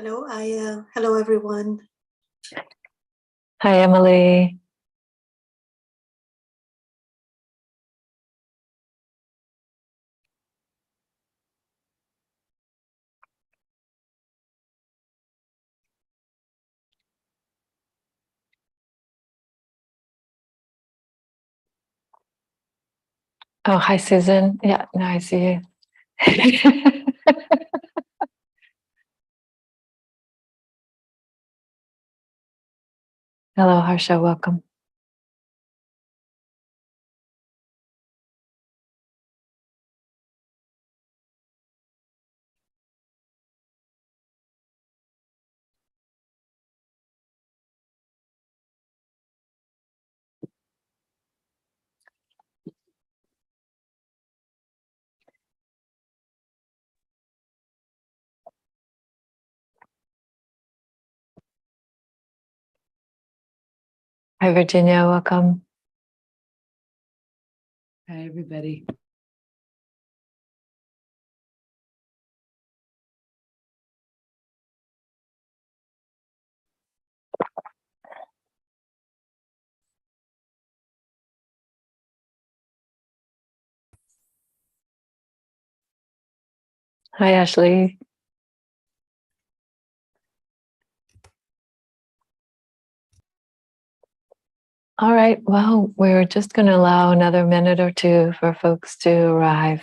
Hello everyone. Hi, Emily. Oh, hi, Susan. Yeah, now I see you. Hello, Harsha. Welcome. Hi, Virginia. Welcome. Hi, everybody. Hi, Ashley. All right. Well, we're just going to allow another minute or two for folks to arrive.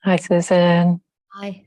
Hi, Susan. Hi.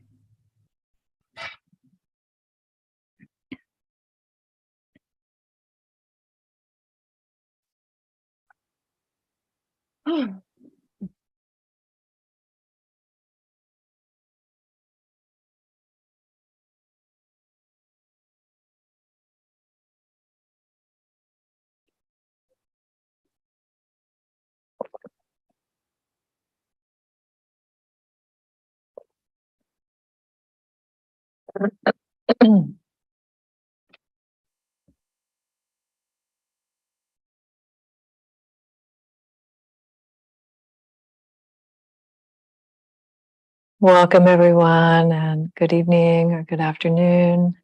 Welcome, everyone, and good evening or good afternoon.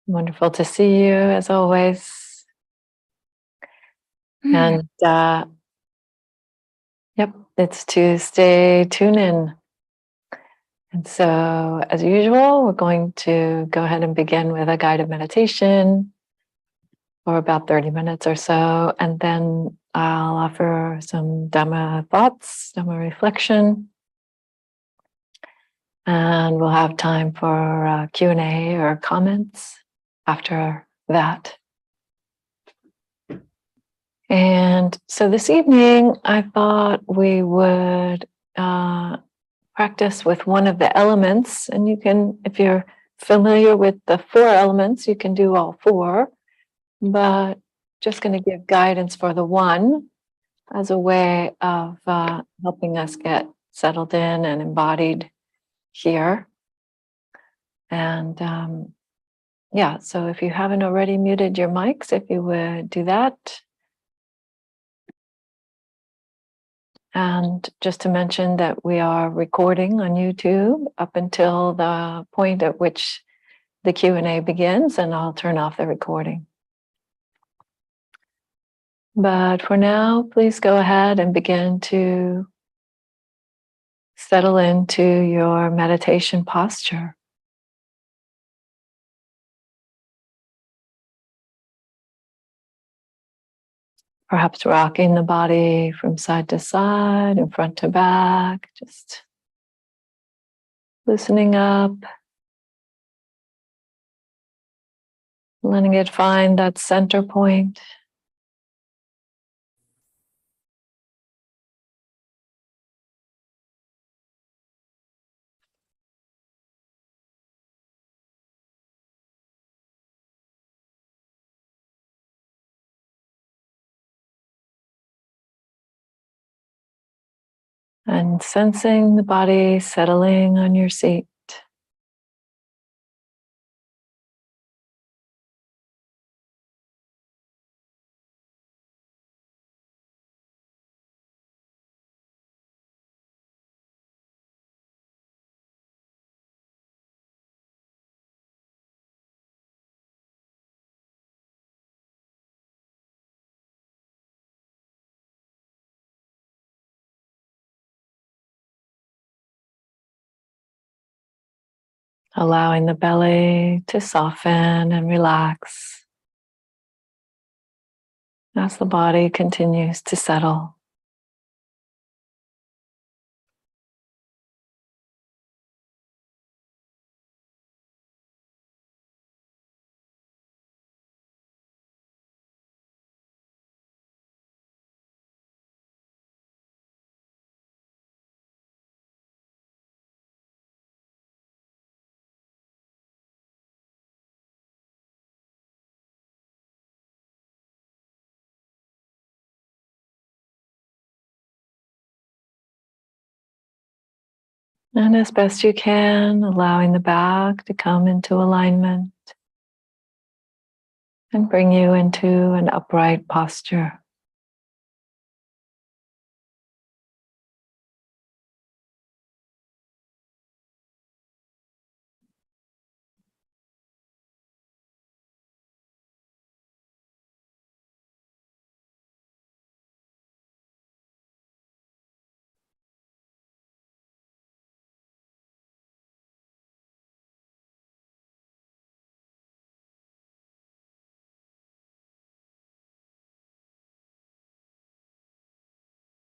Wonderful to see you, as always. And yep, it's Tuesday tune-in. And so, as usual, we're going to go ahead and begin with a guided meditation for about 30 minutes or so. And then I'll offer some Dhamma thoughts, Dhamma reflection. And we'll have time for Q&A or comments after that. And so this evening, I thought we would practice with one of the elements. And you can, if you're familiar with the 4 elements, you can do all 4. But just going to give guidance for the one as a way of helping us get settled in and embodied here. And yeah, so if you haven't already muted your mics, if you would do that. And just to mention that we are recording on YouTube up until the point at which the Q&A begins, and I'll turn off the recording. But for now, please go ahead and begin to settle into your meditation posture. Perhaps rocking the body from side to side and front to back, just loosening up, letting it find that center point. and sensing the body settling on your seat. Allowing the belly to soften and relax as the body continues to settle. And as best you can, allowing the back to come into alignment and bring you into an upright posture.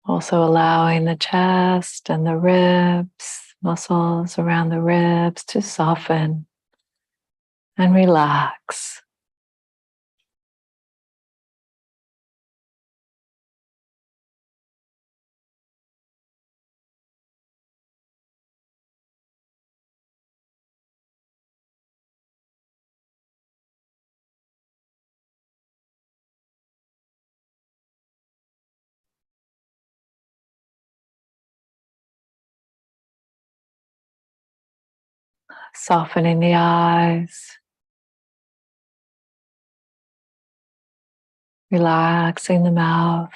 Also allowing the chest and the ribs, muscles around the ribs to soften and relax. Softening the eyes, relaxing the mouth.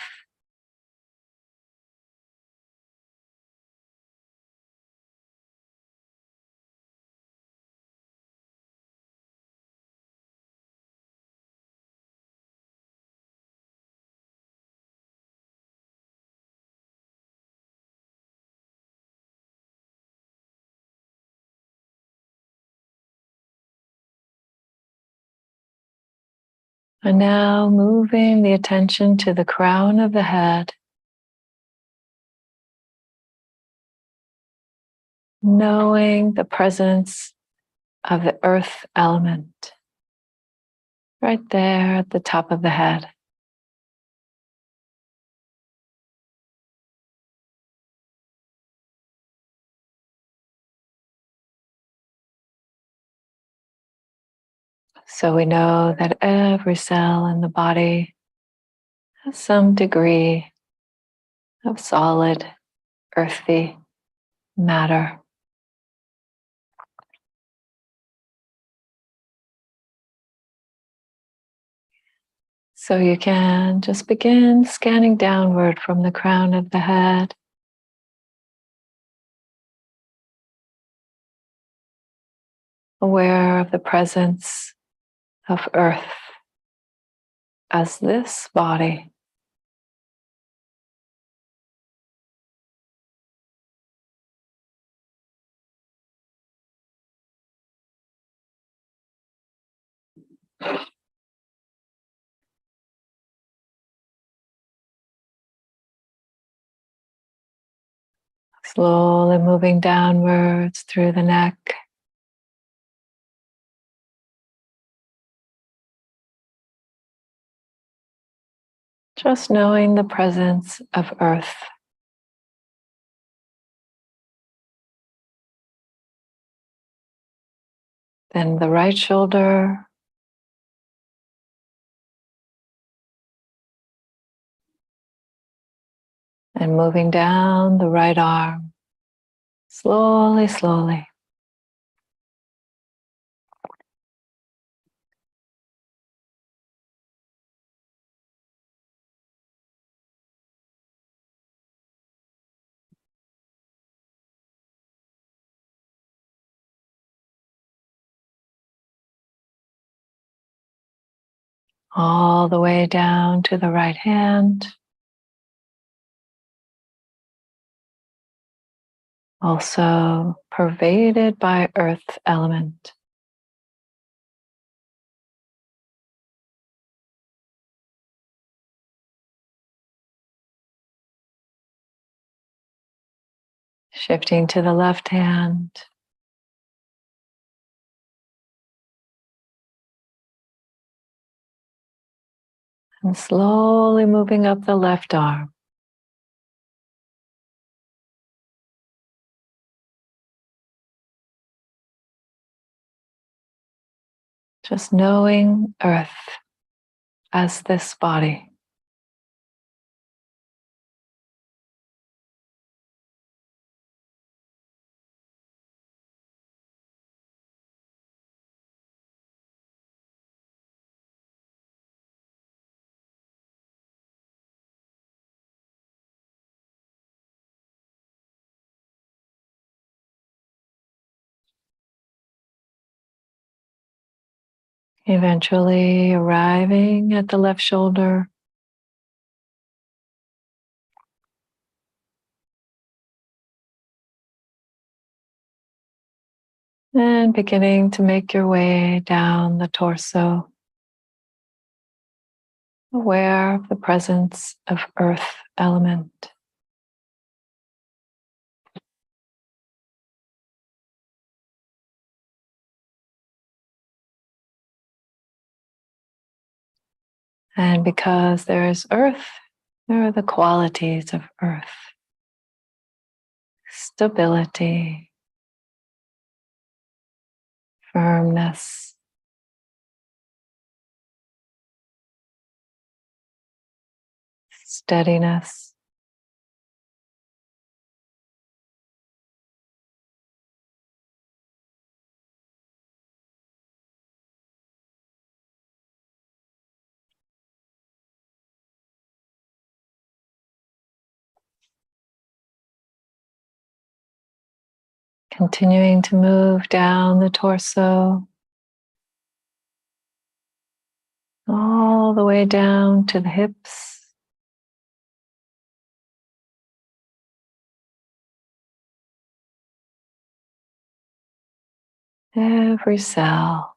And now moving the attention to the crown of the head, knowing the presence of the earth element right there at the top of the head. So we know that every cell in the body has some degree of solid, earthy matter. So you can just begin scanning downward from the crown of the head, aware of the presence of earth as this body. Slowly moving downwards through the neck, just knowing the presence of earth. Then the right shoulder, and And moving down the right arm, slowly, slowly. All the way down to the right hand. Also pervaded by earth element. Shifting to the left hand. And slowly moving up the left arm. Just knowing earth as this body. Eventually arriving at the left shoulder. And beginning to make your way down the torso. Aware of the presence of earth element. And because there is earth, there are the qualities of earth. Stability, firmness, steadiness. Continuing to move down the torso, all the way down to the hips. Every cell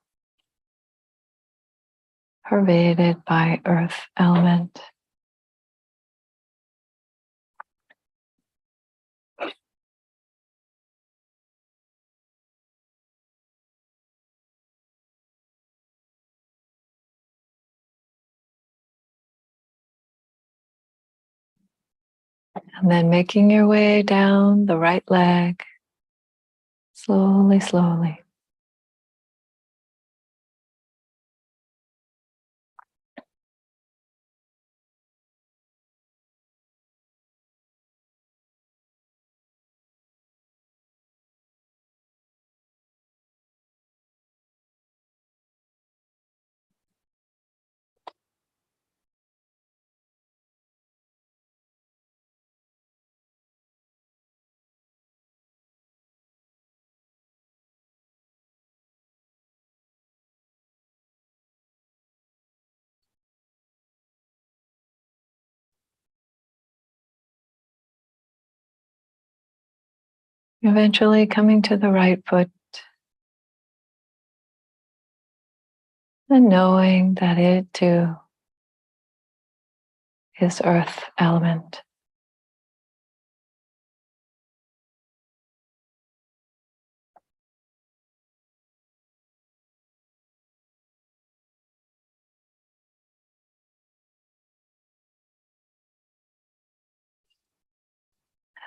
pervaded by earth element. And then making your way down the right leg, slowly, slowly. Eventually coming to the right foot and knowing that it too is earth element.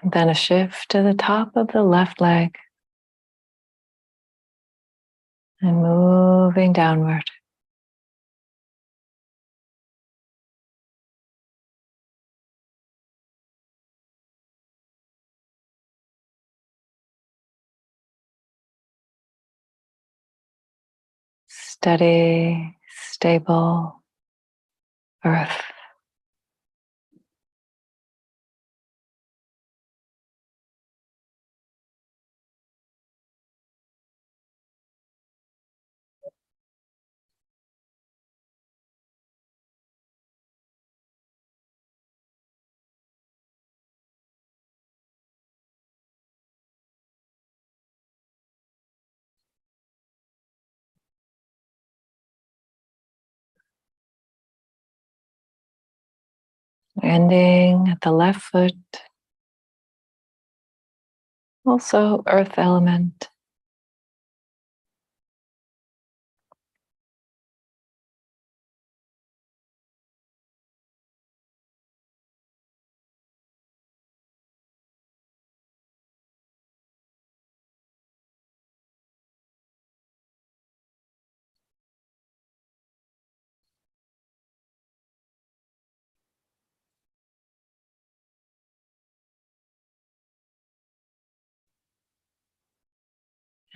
And then a shift to the top of the left leg and moving downward. steady, stable earth. Ending at the left foot, also earth element.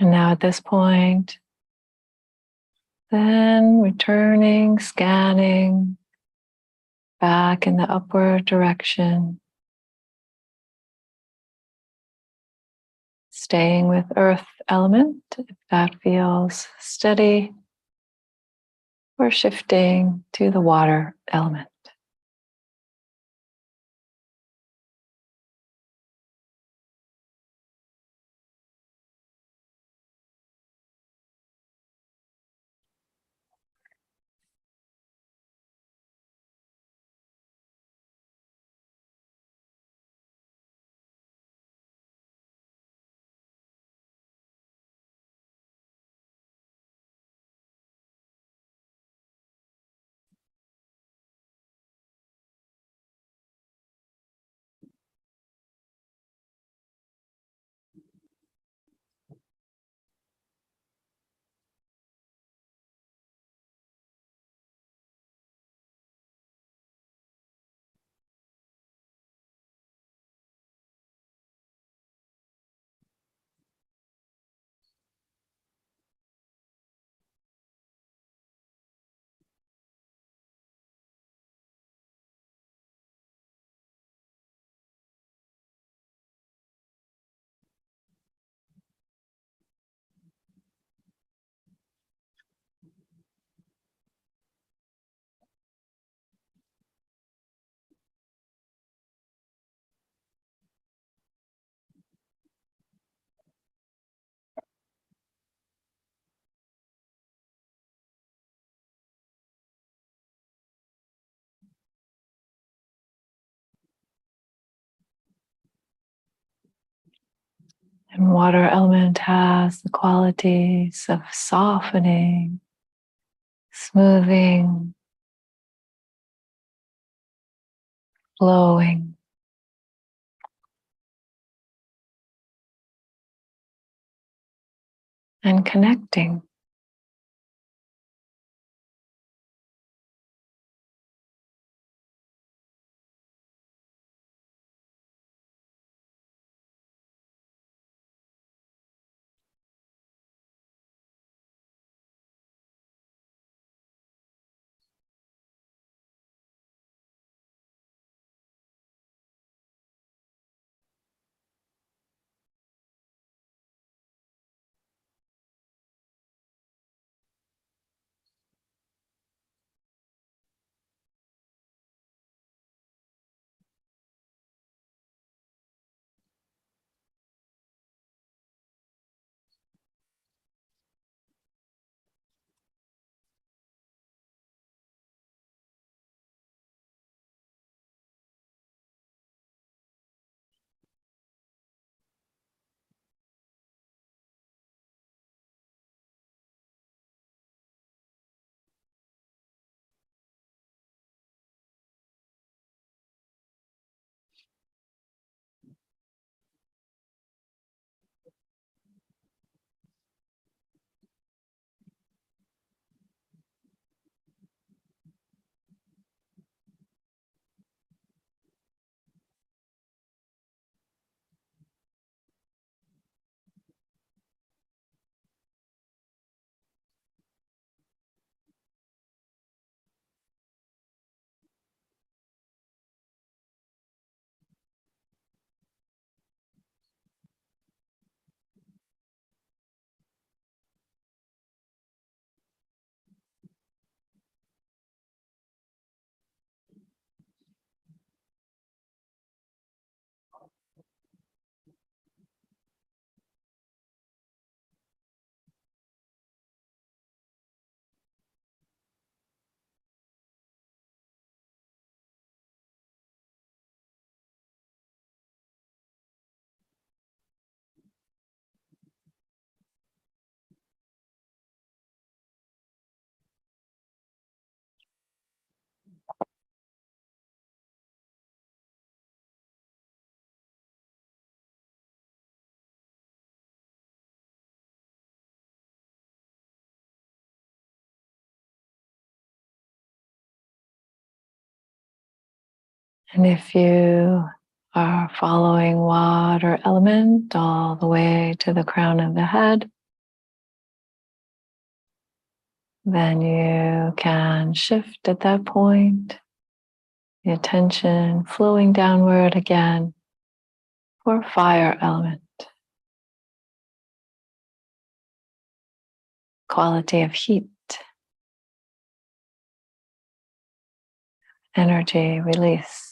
And now at this point, then returning, scanning back in the upward direction, staying with earth element if that feels steady, or shifting to the water element. And water element has the qualities of softening, smoothing, flowing, and connecting. And if you are following water element all the way to the crown of the head, then you can shift at that point, the attention flowing downward again for fire element, quality of heat, energy release.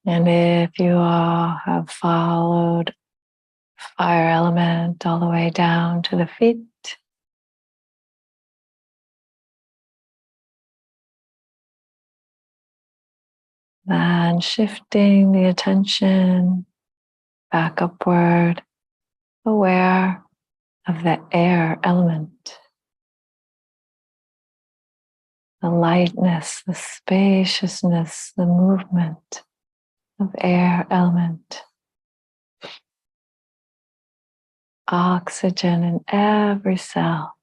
And if you all have followed fire element all the way down to the feet, then shifting the attention back upward, aware of the air element. the lightness, the spaciousness, the movement of air element. Oxygen in every cell.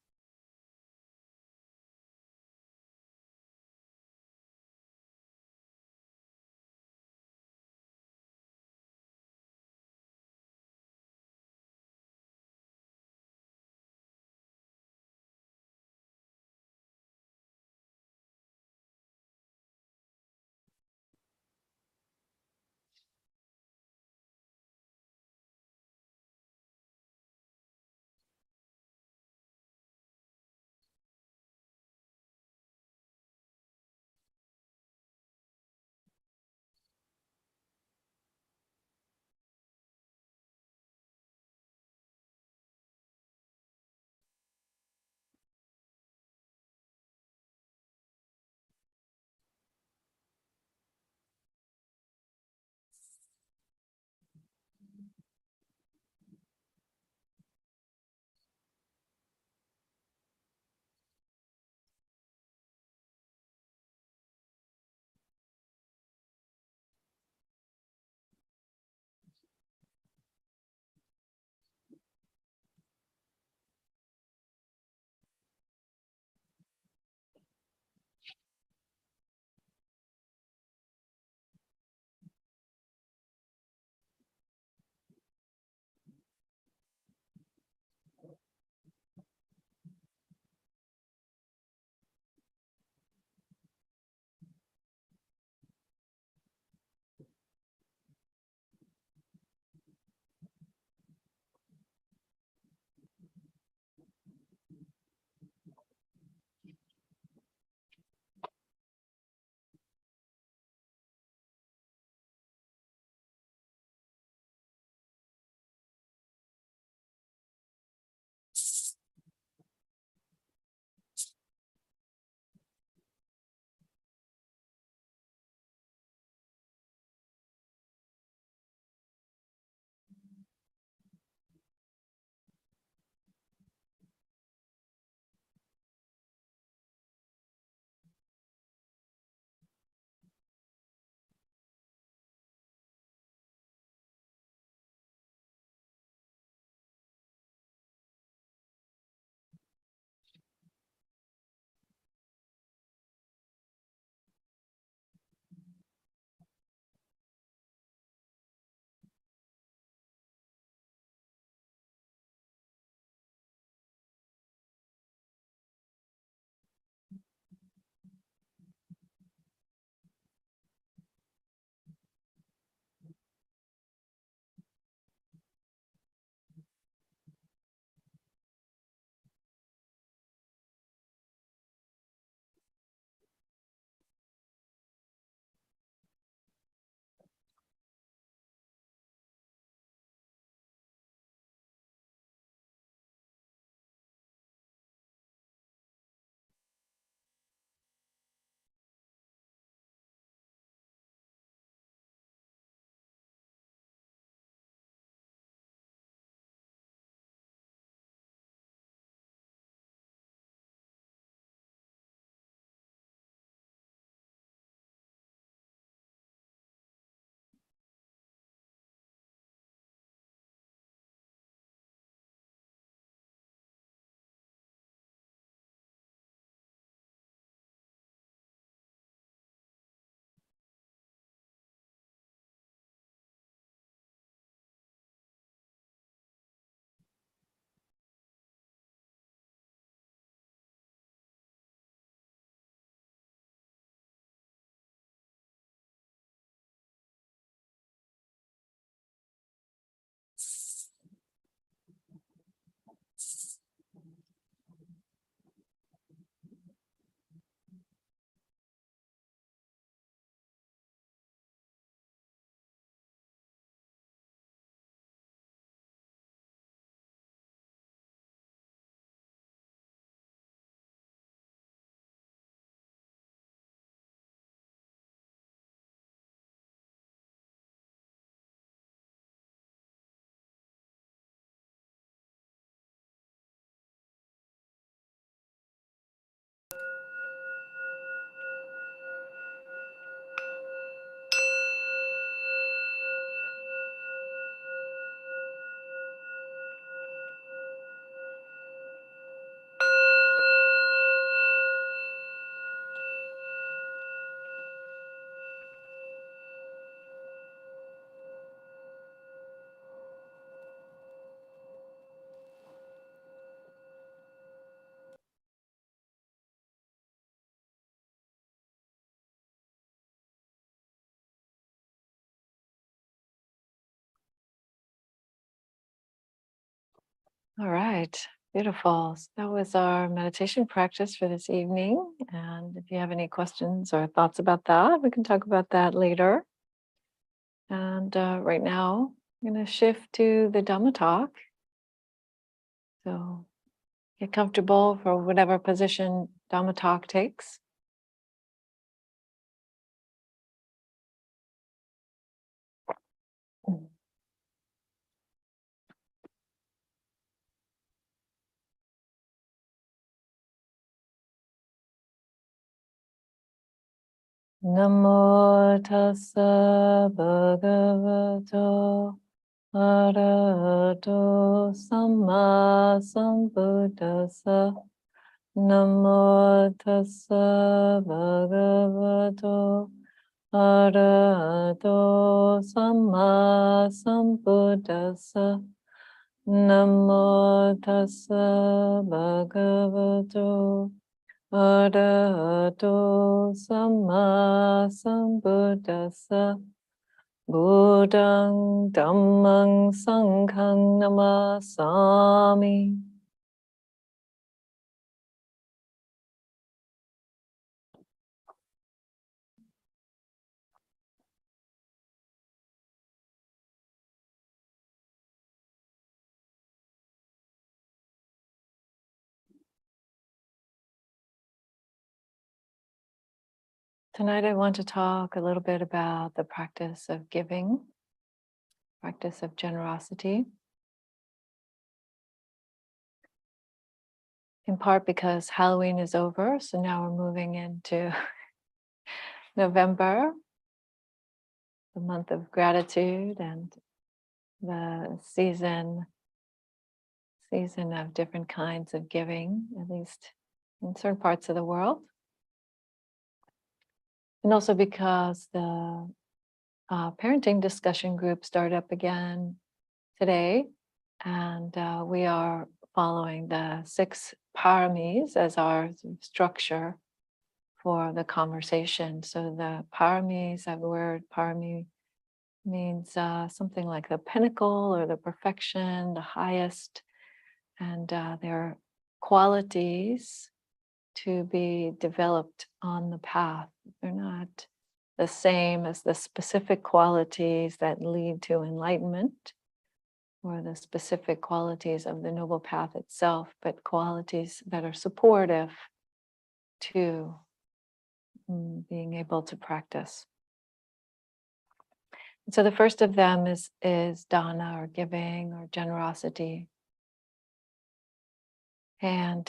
All right, beautiful. So that was our meditation practice for this evening. And if you have any questions or thoughts about that, we can talk about that later. And right now, I'm going to shift to the Dhamma talk. So get comfortable for whatever position Dhamma talk takes. Namo tassa bhagavato arahato samma sambuddhassa. Namo tassa bhagavato arahato samma sambuddhassa. Namo tassa bhagavato arahato samma sambuddhassa. Buddhang dhammang sanghang namasami. Tonight, I want to talk a little bit about the practice of giving, practice of generosity, in part because Halloween is over. So now we're moving into November, the month of gratitude and the season of different kinds of giving, at least in certain parts of the world. And also because the parenting discussion group started up again today, and we are following the 6 paramis as our structure for the conversation. So the paramis, that word parami means something like the pinnacle or the perfection, the highest, and they're qualities to be developed on the path. They're not the same as the specific qualities that lead to enlightenment or the specific qualities of the Noble Path itself, but qualities that are supportive to being able to practice. And so the first of them is dana, or giving, or generosity. And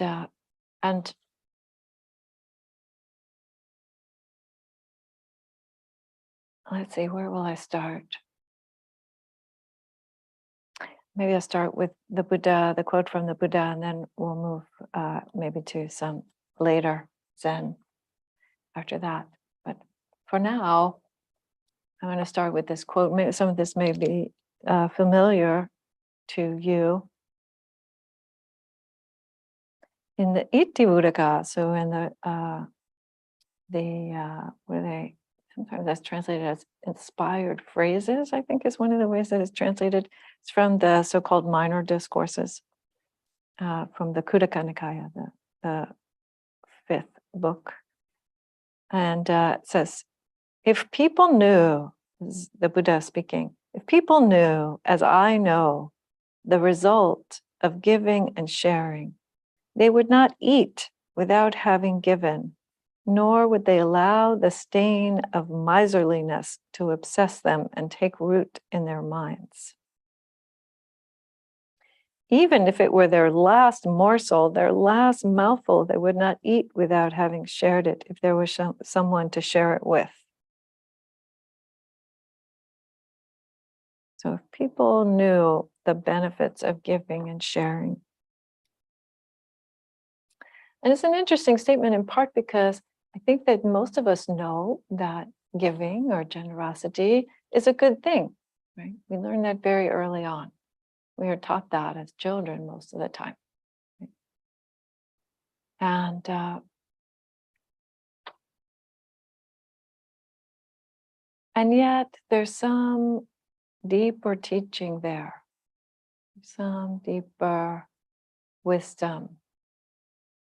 let's see, where will I start? Maybe I'll start with the Buddha, the quote from the Buddha, and then we'll move maybe to some later Zen after that. But for now, I'm going to start with this quote. Maybe some of this may be familiar to you. In the Iti Buddhaka, so in what are they? Sometimes that's translated as inspired phrases, I think is one of the ways that it's translated. It's from the so-called minor discourses from the Khuddaka Nikaya, the 5th book. And it says, if people knew, this is the Buddha speaking, if people knew, as I know, the result of giving and sharing, they would not eat without having given, nor would they allow the stain of miserliness to obsess them and take root in their minds. Even if it were their last morsel, their last mouthful, they would not eat without having shared it if there was someone to share it with. So if people knew the benefits of giving and sharing. And it's an interesting statement in part because I think that most of us know that giving or generosity is a good thing, right? We learn that very early on. We are taught that as children most of the time. Right? And yet there's some deeper teaching there, some deeper wisdom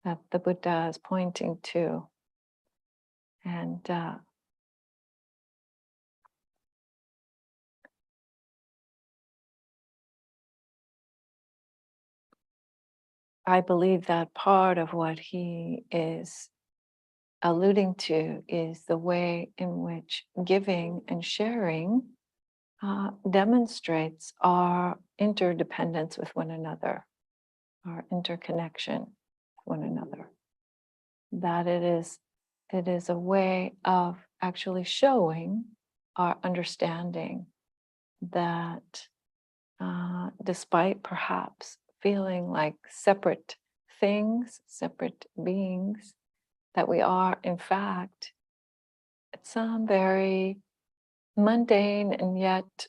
that the Buddha is pointing to. And I believe that part of what he is alluding to is the way in which giving and sharing demonstrates our interdependence with one another, our interconnection with one another. That it is a way of actually showing our understanding that despite perhaps feeling like separate things, separate beings, that we are in fact at some very mundane and yet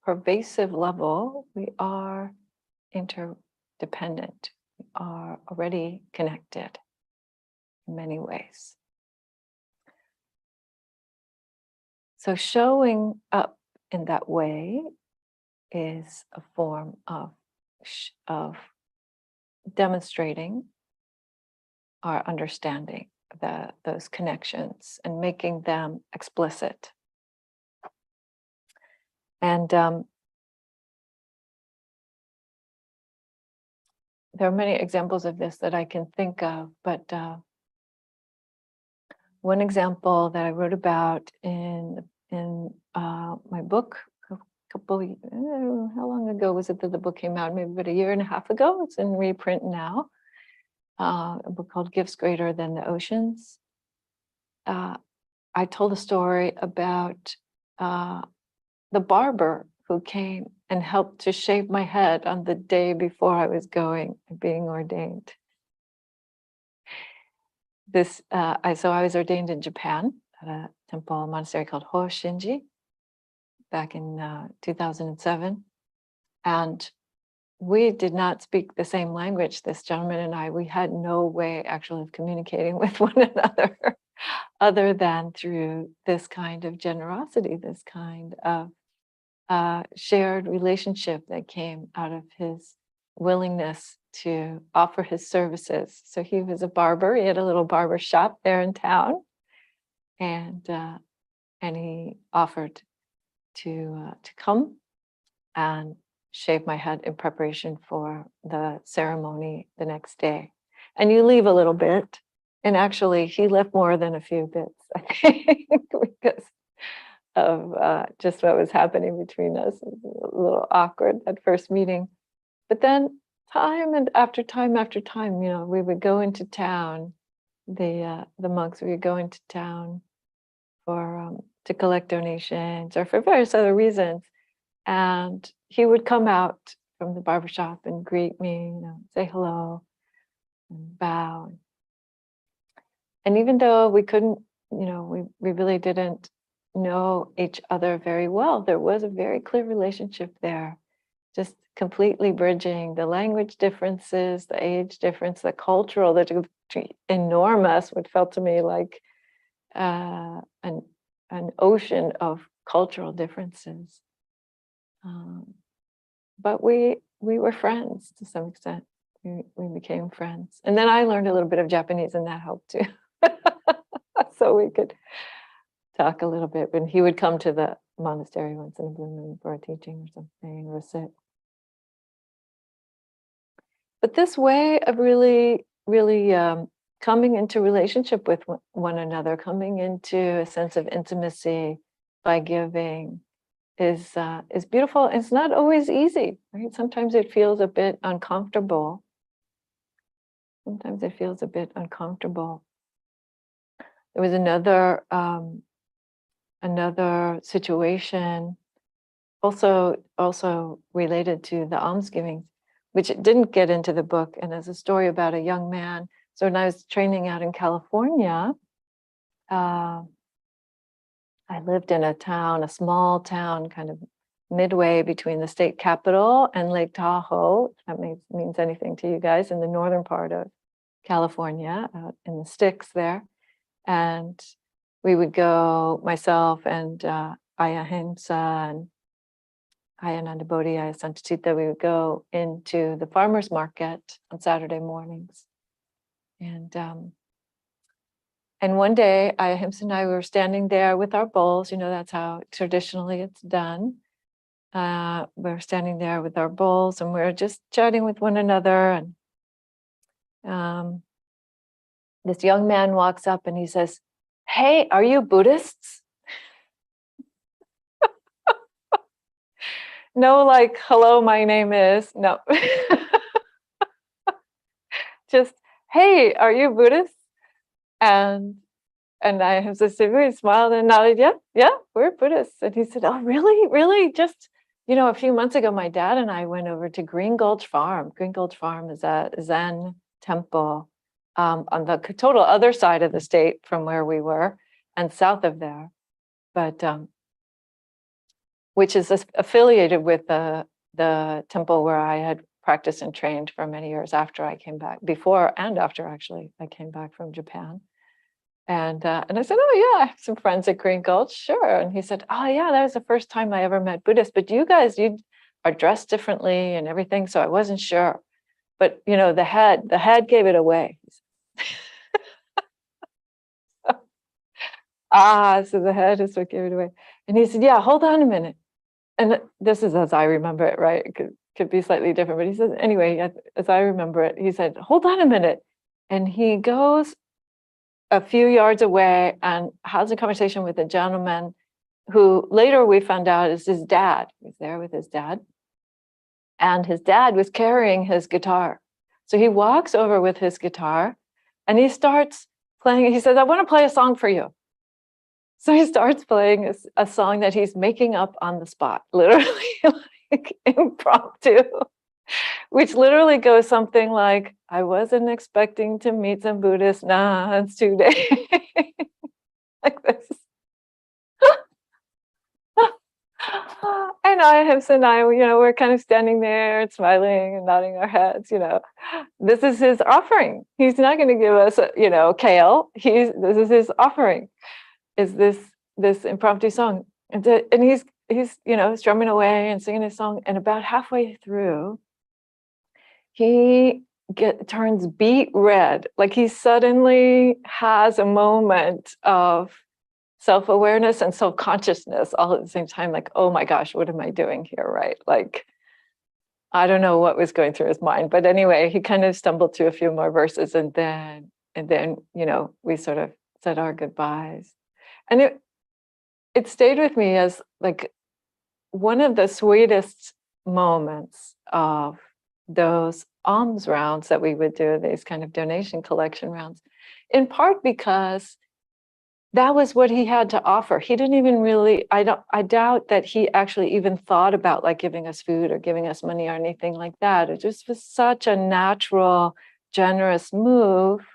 pervasive level, we are interdependent. We are already connected in many ways. So showing up in that way is a form of demonstrating our understanding of those connections and making them explicit. And there are many examples of this that I can think of, but one example that I wrote about in my book a couple, how long ago was it that the book came out? Maybe about a year and a half ago. It's in reprint now. A book called Gifts Greater Than the Oceans. I told a story about the barber who came and helped to shave my head on the day before I was being ordained. So I was ordained in Japan at a temple monastery called Hoshinji back in 2007. And we did not speak the same language, this gentleman and I. We had no way actually of communicating with one another other than through this kind of generosity, this kind of shared relationship that came out of his willingness to offer his services. So he was a barber. He had a little barber shop there in town, and he offered to come and shave my head in preparation for the ceremony the next day. And you leave a little bit, and actually he left more than a few bits, I think, because of just what was happening between us. It was a little awkward at first meeting. But then time after time, we would go into town, the monks, we would go into town to collect donations or for various other reasons. And he would come out from the barbershop and greet me, say hello and bow. And even though we couldn't, we really didn't know each other very well, there was a very clear relationship there, just completely bridging the language differences, the age difference, the cultural, the enormous, what felt to me like an ocean of cultural differences. But we were friends to some extent. We became friends. And then I learned a little bit of Japanese, and that helped too. So we could talk a little bit. When he would come to the monastery once in a blue moon for a teaching or something, or a sit. But this way of really coming into relationship with one another, coming into a sense of intimacy by giving, is beautiful. It's not always easy, right? Sometimes it feels a bit uncomfortable. There was another situation also related to the almsgiving, which didn't get into the book, and as a story about a young man. So when I was training out in California, I lived in a small town, kind of midway between the state capital and Lake Tahoe, if that means anything to you guys, in the northern part of California, out in the sticks there. And we would go, myself and Ayahimsa and Ayananda Bodhi, Ayasantachita, we would go into the farmer's market on Saturday mornings. And one day, Ahimsa and I were standing there with our bowls. That's how traditionally it's done. We're standing there with our bowls, and we're just chatting with one another. And this young man walks up and he says, "Hey, are you Buddhists?" No, like, "Hello, my name is." No. Just, "Hey, are you Buddhists?" And I have specifically smiled and nodded, yeah, we're Buddhists. And he said, "Oh, really? Really? Just, a few months ago, my dad and I went over to Green Gulch Farm. Green Gulch Farm is a Zen temple on the total other side of the state from where we were and south of there, but which is affiliated with the temple where I had practiced and trained for many years after I came back, before and after actually I came back from Japan. And I said, "Oh yeah, I have some friends at Green Gulch, sure." And he said, "Oh yeah, that was the first time I ever met Buddhists, but you are dressed differently and everything, so I wasn't sure. But the head gave it away." So the head is what gave it away. And he said, "Yeah, hold on a minute." And this is as I remember it, right? It could be slightly different, but he says, anyway, as I remember it, he said, "Hold on a minute." And he goes a few yards away and has a conversation with a gentleman who later we found out is his dad. He was there with his dad. And his dad was carrying his guitar. So he walks over with his guitar and he starts playing. He says, "I want to play a song for you." So he starts playing a song that he's making up on the spot, literally, like impromptu, which literally goes something like, "I wasn't expecting to meet some Buddhists. Nah, it's today." Like this. And Ahimsa and I, we're kind of standing there and smiling and nodding our heads, This is his offering. He's not going to give us, kale. This is his offering. Is this impromptu song, and he's strumming away and singing his song, and about halfway through, he turns beet red, like he suddenly has a moment of self-awareness and self-consciousness all at the same time, like, "Oh my gosh, what am I doing here?" Right? Like, I don't know what was going through his mind, but anyway, he kind of stumbled through a few more verses, and then we sort of said our goodbyes. And it stayed with me as like one of the sweetest moments of those alms rounds that we would do, these kind of donation collection rounds, in part because that was what he had to offer. He didn't even really, I doubt that he actually even thought about like giving us food or giving us money or anything like that. It just was such a natural, generous move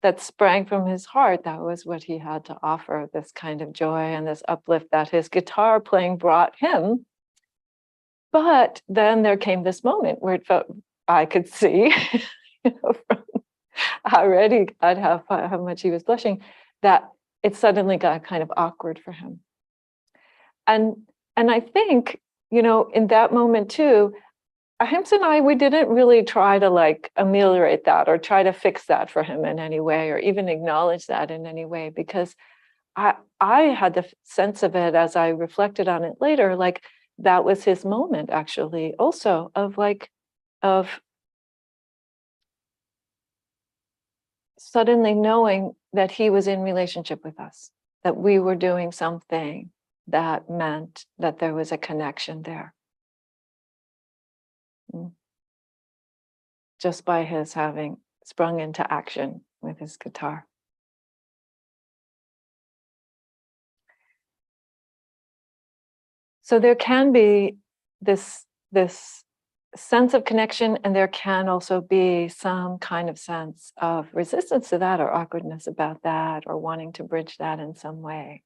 that sprang from his heart. That was what he had to offer, this kind of joy and this uplift that his guitar playing brought him. But then there came this moment where it felt, I could see, from already I'd have how much he was blushing, that it suddenly got kind of awkward for him. And I think, in that moment too, Ahimsa and I, we didn't really try to like ameliorate that or try to fix that for him in any way, or even acknowledge that in any way, because I had the sense of it as I reflected on it later, like that was his moment actually also of suddenly knowing that he was in relationship with us, that we were doing something that meant that there was a connection there. Just by his having sprung into action with his guitar. So there can be this sense of connection, and there can also be some kind of sense of resistance to that, or awkwardness about that, or wanting to bridge that in some way.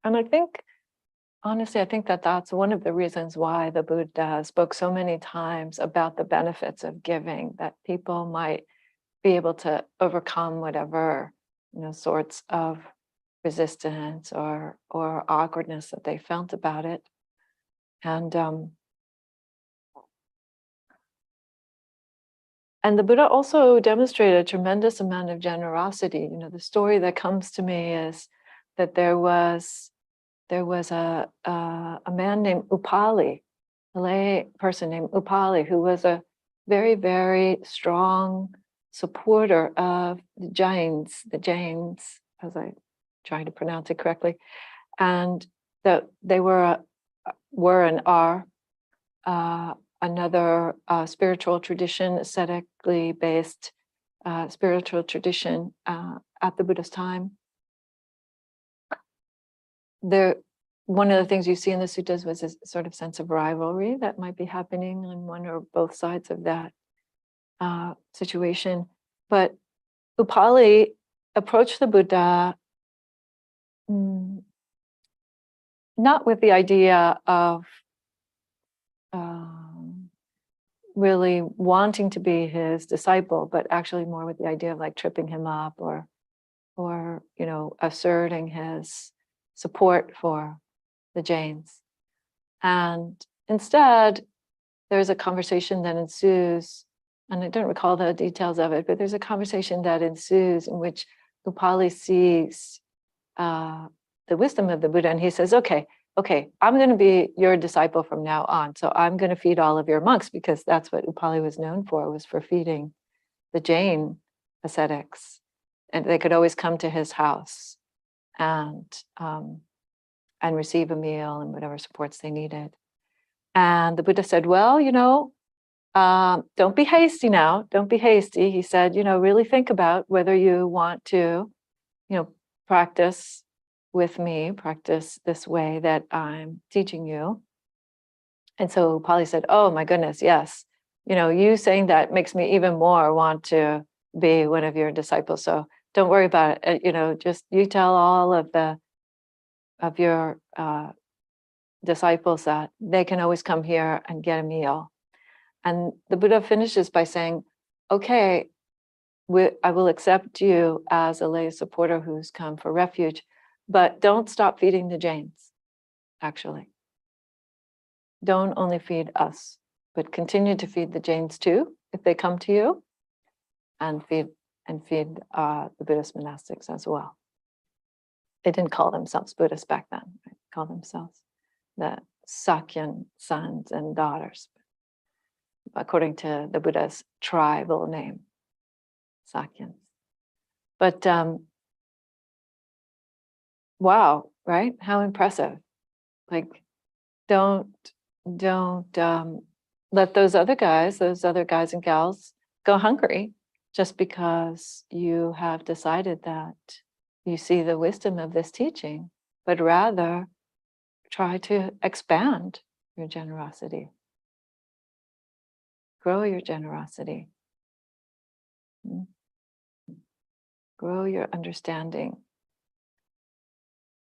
And I think, honestly, I think that that's one of the reasons why the Buddha spoke so many times about the benefits of giving, that people might be able to overcome whatever sorts of resistance or awkwardness that they felt about it, And the Buddha also demonstrated a tremendous amount of generosity. You know, the story that comes to me is that there was a man named Upali, a lay person named Upali, who was a very, very strong supporter of the Jains, as I try to pronounce it correctly, and that they were and are another spiritual tradition, ascetically based spiritual tradition at the Buddha's time. One of the things you see in the suttas was this sort of sense of rivalry that might be happening on one or both sides of that situation. But Upali approached the Buddha not with the idea of really wanting to be his disciple, but actually more with the idea of like tripping him up or asserting his support for the Jains. And instead, there's a conversation that ensues, and I don't recall the details of it, but there's a conversation that ensues in which Upali sees the wisdom of the Buddha, and he says, okay, I'm going to be your disciple from now on. So I'm going to feed all of your monks, because that's what Upali was known for, was for feeding the Jain ascetics. And they could always come to his house and receive a meal and whatever supports they needed. And the Buddha said, well, don't be hasty now. Don't be hasty. He said, really think about whether you want to, practice with me, practice this way that I'm teaching you. And so Upali said, oh my goodness, yes. You saying that makes me even more want to be one of your disciples. So don't worry about it. Just you tell all of your disciples that they can always come here and get a meal. And the Buddha finishes by saying, okay, I will accept you as a lay supporter who's come for refuge, but don't stop feeding the Jains, actually. Don't only feed us, but continue to feed the Jains too, if they come to you, and feed the Buddhist monastics as well. They didn't call themselves Buddhists back then. Right? They called themselves the Sakyan sons and daughters, according to the Buddha's tribal name, Sakyans. But wow, right? How impressive. Like, don't let those other guys and gals go hungry just because you have decided that you see the wisdom of this teaching, but rather try to expand your generosity. Grow your generosity. Grow your understanding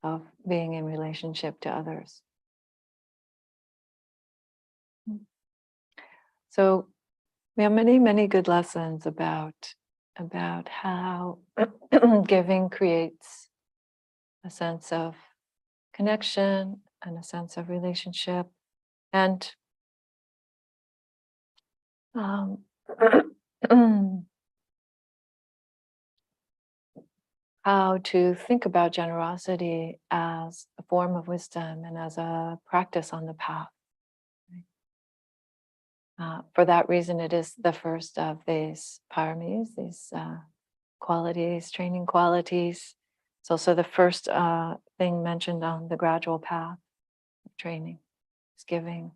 of being in relationship to others. So we have many, many good lessons about how giving creates a sense of connection and a sense of relationship, and how to think about generosity as a form of wisdom and as a practice on the path. For that reason, it is the first of these paramis, these qualities, training qualities. It's also the first thing mentioned on the gradual path of training, is giving.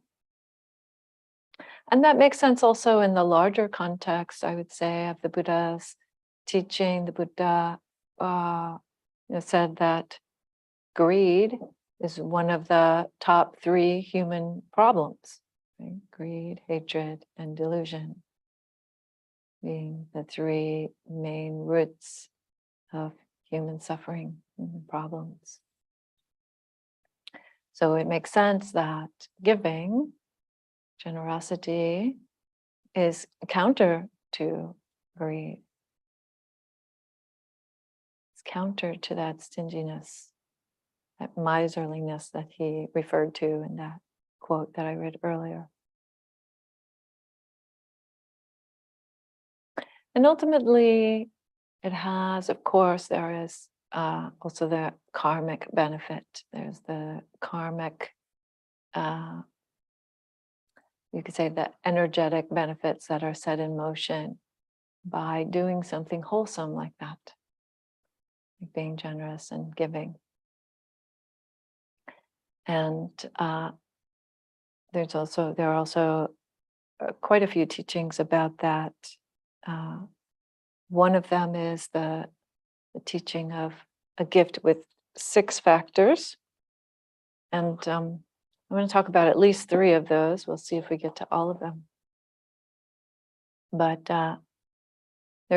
And that makes sense also in the larger context, I would say, of the Buddha's teaching. The Buddha said that greed is one of the top 3 human problems. Right? Greed, hatred, and delusion being the 3 main roots of human suffering and problems. So it makes sense that giving, generosity, is counter to greed. It's counter to that stinginess, that miserliness that he referred to in that quote that I read earlier. And ultimately, it has, of course, there is also the karmic benefit. There's the karmic, you could say, the energetic benefits that are set in motion by doing something wholesome like that, like being generous and giving. And there are also quite a few teachings about that. One of them is the teaching of a gift with 6 factors. And I'm going to talk about at least 3 of those. We'll see if we get to all of them. But there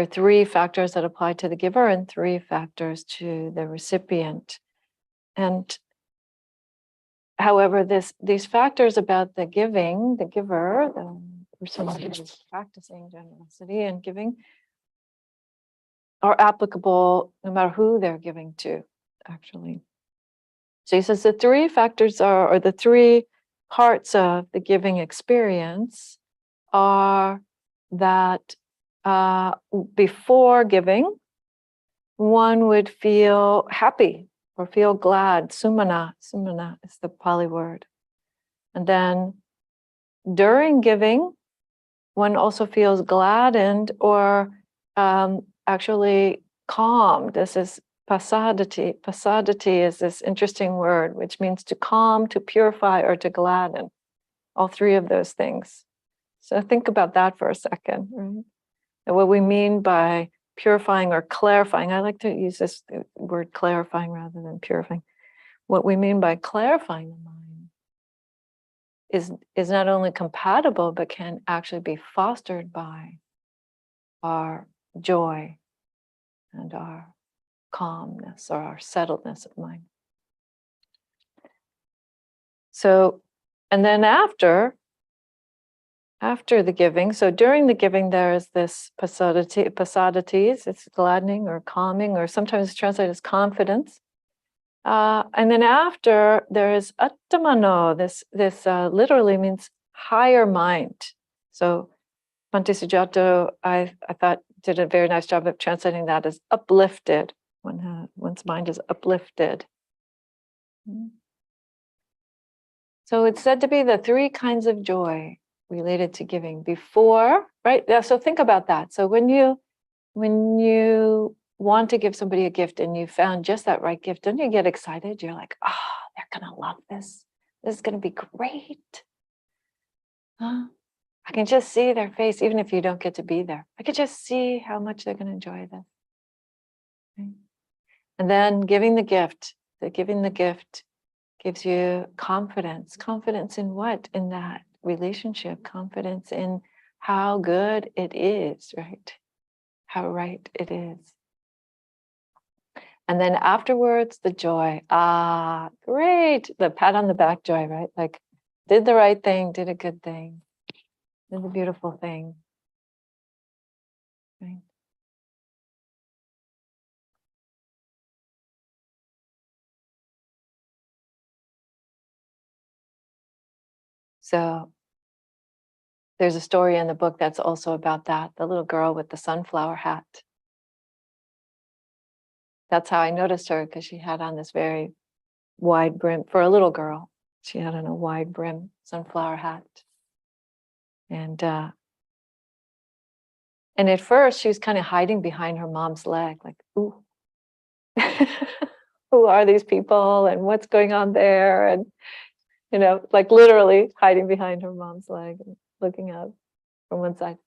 are 3 factors that apply to the giver and 3 factors to the recipient. And however, these factors about the giving, the giver, the person who is practicing generosity and giving, are applicable no matter who they're giving to, actually. So he says the 3 factors are, or the 3 parts of the giving experience are that before giving, one would feel happy or feel glad. Sumana is the Pali word. And then during giving, one also feels gladdened or actually calm. This is pasadati. Pasadati is this interesting word, which means to calm, to purify, or to gladden. All 3 of those things. So think about that for a second, right? And what we mean by purifying or clarifying, I like to use this word clarifying rather than purifying. What we mean by clarifying the mind is not only compatible, but can actually be fostered by our joy and our calmness or our settledness of mind. So, and then after the giving, so during the giving, there is this pasadatis, it's gladdening or calming, or sometimes translated as confidence. And then after, there is attamano, this literally means higher mind. So Bhante Sujato, I thought, did a very nice job of translating that as uplifted, one's mind is uplifted. So it's said to be the 3 kinds of joy related to giving before, right? Yeah, so think about that. So when you want to give somebody a gift and you found just that right gift, don't you get excited? You're like, they're gonna love this. This is gonna be great. I can just see their face, even if you don't get to be there. I can just see how much they're gonna enjoy this. Right? And then giving the gift gives you confidence. Confidence in what? In that relationship. Confidence in how good it is, right? How right it is. And then afterwards, the joy. Great. The pat on the back joy, right? Like, did the right thing, did a good thing, did the beautiful thing. Right? So there's a story in the book that's also about that, the little girl with the sunflower hat. That's how I noticed her, because she had on this very wide brim, for a little girl, she had on a wide brim sunflower hat. And at first she was kind of hiding behind her mom's leg, like, ooh, who are these people and what's going on there? And, like literally hiding behind her mom's leg and looking up from one side.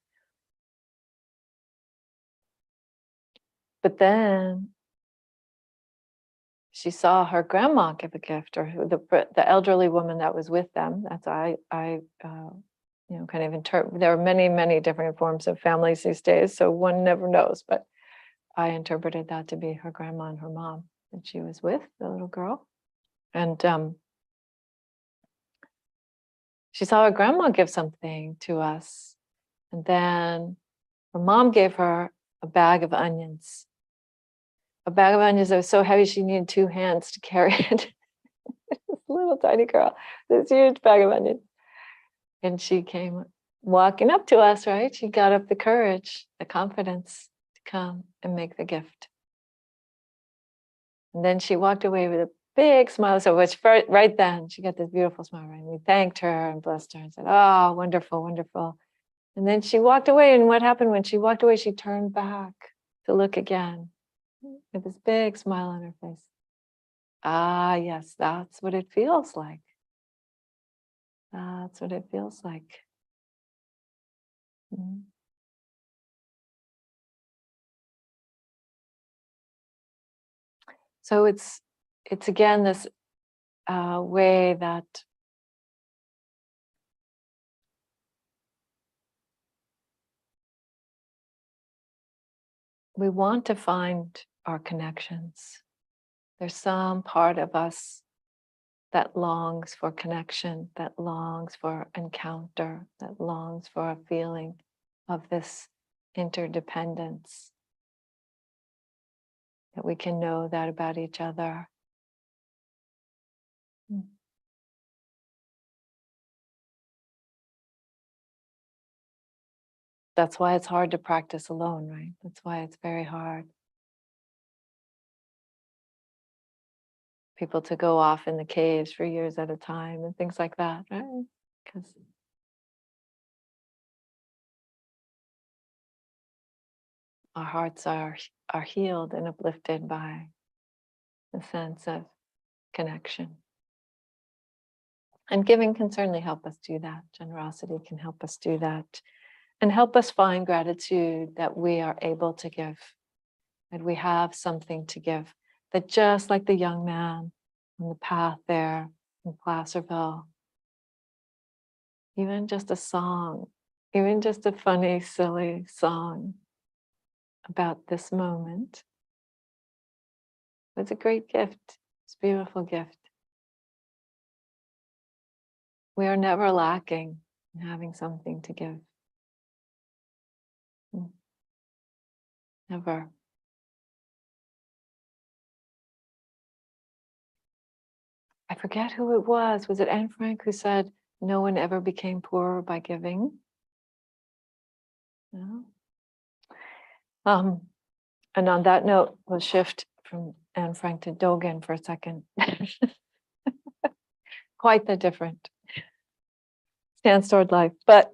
But then she saw her grandma give a gift, or the elderly woman that was with them. That's I kind of interpret. There are many, many different forms of families these days, so one never knows. But I interpreted that to be her grandma and her mom that she was with, the little girl. And she saw her grandma give something to us. And then her mom gave her a bag of onions. A bag of onions that was so heavy she needed 2 hands to carry it. This little tiny girl, this huge bag of onions. And she came walking up to us, right? She got up the courage, the confidence to come and make the gift. And then she walked away with a big smile. So it was right then, she got this beautiful smile, right? And we thanked her and blessed her and said, oh, wonderful, wonderful. And then she walked away. And what happened when she walked away? She turned back to look again with this big smile on her face. Ah, yes, that's what it feels like. That's what it feels like. Mm. So it's again this way that we want to find our connections. There's some part of us that longs for connection, that longs for encounter, that longs for a feeling of this interdependence, that we can know that about each other. That's why it's hard to practice alone, right? That's why it's very hard. People to go off in the caves for years at a time and things like that, right? Because our hearts are healed and uplifted by the sense of connection. And giving can certainly help us do that. Generosity can help us do that and help us find gratitude that we are able to give, that we have something to give, that just like the young man on the path there in Placerville, even just a song, even just a funny, silly song about this moment was a great gift. It's a beautiful gift. We are never lacking in having something to give. Never. I forget who it was. Was it Anne Frank who said, no one ever became poorer by giving? No. And on that note, we'll shift from Anne Frank to Dogen for a second. Quite the different stance toward life. But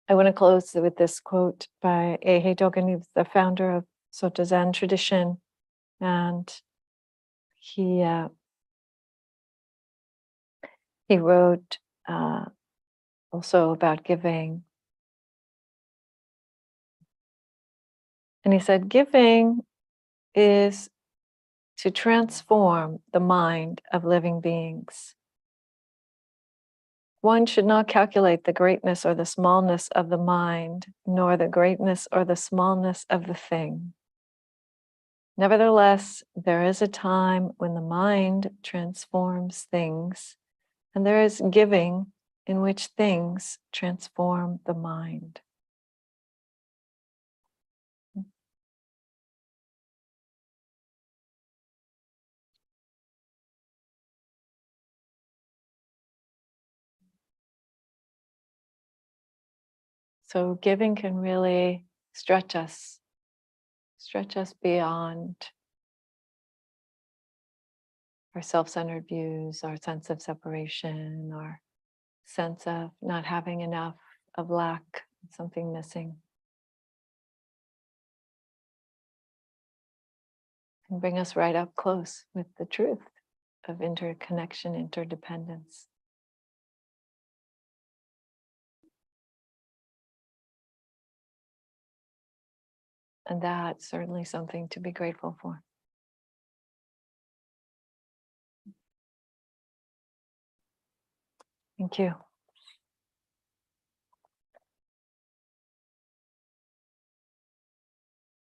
I want to close with this quote by Eihei Dogen, who's the founder of Soto Zen tradition. And he wrote also about giving. And he said, giving is to transform the mind of living beings. One should not calculate the greatness or the smallness of the mind, nor the greatness or the smallness of the thing. Nevertheless, there is a time when the mind transforms things, and there is giving in which things transform the mind. So giving can really stretch us beyond our self-centered views, our sense of separation, our sense of not having enough, of lack, something missing. And bring us right up close with the truth of interconnection, interdependence. And that's certainly something to be grateful for. Thank you.